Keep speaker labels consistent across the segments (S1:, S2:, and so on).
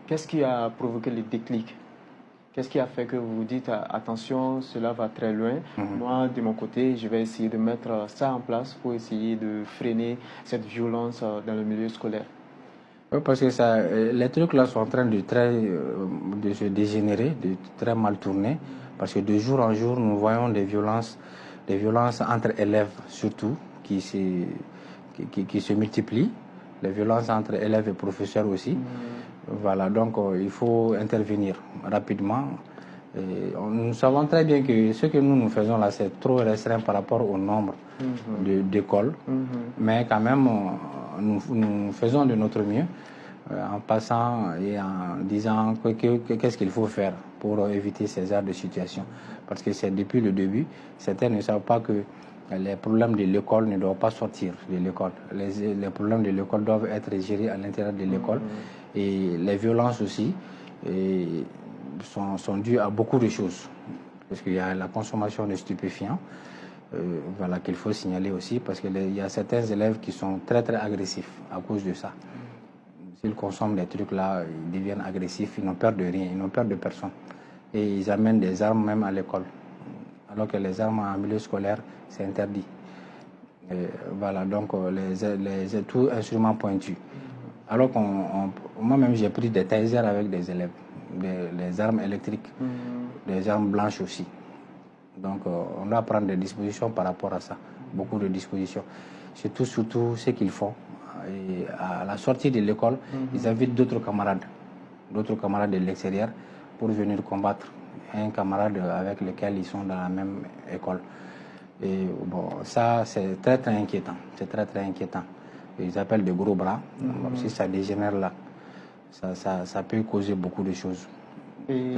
S1: Qu'est-ce qui a provoqué le déclic? Qu'est-ce qui a fait que vous vous dites attention, cela va très loin. Moi, de mon côté, je vais essayer de mettre ça en place pour essayer de freiner cette violence dans le milieu scolaire?
S2: Oui, parce que les trucs là sont en train de se dégénérer, de très mal tourner. Parce que de jour en jour, nous voyons des violences entre élèves surtout, qui se multiplient. Les violences entre élèves et professeurs aussi. Voilà, donc il faut intervenir rapidement. Nous savons très bien que ce que nous faisons là, c'est trop restreint par rapport au nombre d'écoles. Mais quand même, nous faisons de notre mieux en passant et en disant qu'est-ce qu'il faut faire pour éviter ces genres de situations. Parce que c'est depuis le début, certains ne savent pas que les problèmes de l'école ne doivent pas sortir de l'école. Les problèmes de l'école doivent être gérés à l'intérieur de l'école. Et les violences aussi sont dues à beaucoup de choses. Parce qu'il y a la consommation de stupéfiants, voilà, qu'il faut signaler aussi, parce qu'il y a certains élèves qui sont très très agressifs à cause de ça. S'ils consomment des trucs là, ils deviennent agressifs, ils n'ont peur de rien, ils n'ont peur de personne. Et ils amènent des armes même à l'école. Alors que les armes en milieu scolaire, c'est interdit. Voilà, donc tout instrument pointu. Alors moi-même, j'ai pris des tasers avec des élèves, des armes électriques, des armes blanches aussi. Donc, on doit prendre des dispositions par rapport à ça, beaucoup de dispositions. Surtout ce qu'ils font. Et à la sortie de l'école, ils invitent d'autres camarades de l'extérieur pour venir combattre un camarade avec lequel ils sont dans la même école. Et bon, ça, c'est très très inquiétant. C'est très très inquiétant. Ils appellent de gros bras. Si ça dégénère là, ça peut causer beaucoup de choses.
S1: Et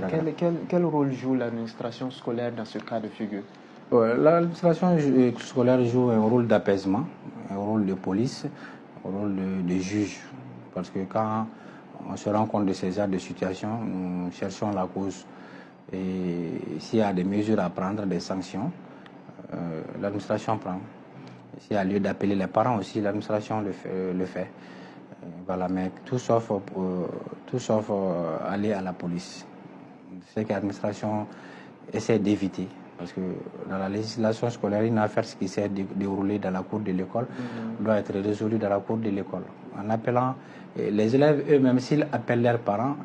S1: quel rôle joue l'administration scolaire dans ce cas de figure?
S2: L'administration scolaire joue un rôle d'apaisement, un rôle de police, un rôle de juge. Parce que quand on se rend compte de ces genres de situations, nous cherchons la cause. Et s'il y a des mesures à prendre, des sanctions, l'administration prend. S'il y a lieu d'appeler les parents aussi, l'administration le fait. Voilà, mais tout sauf aller à la police. C'est que l'administration essaie d'éviter. Parce que dans la législation scolaire, une affaire qui s'est déroulée dans la cour de l'école doit être résolue dans la cour de l'école. En appelant les élèves eux-mêmes, s'ils appellent leurs parents,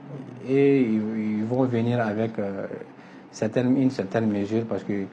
S2: et ils vont venir avec une certaine mesure parce que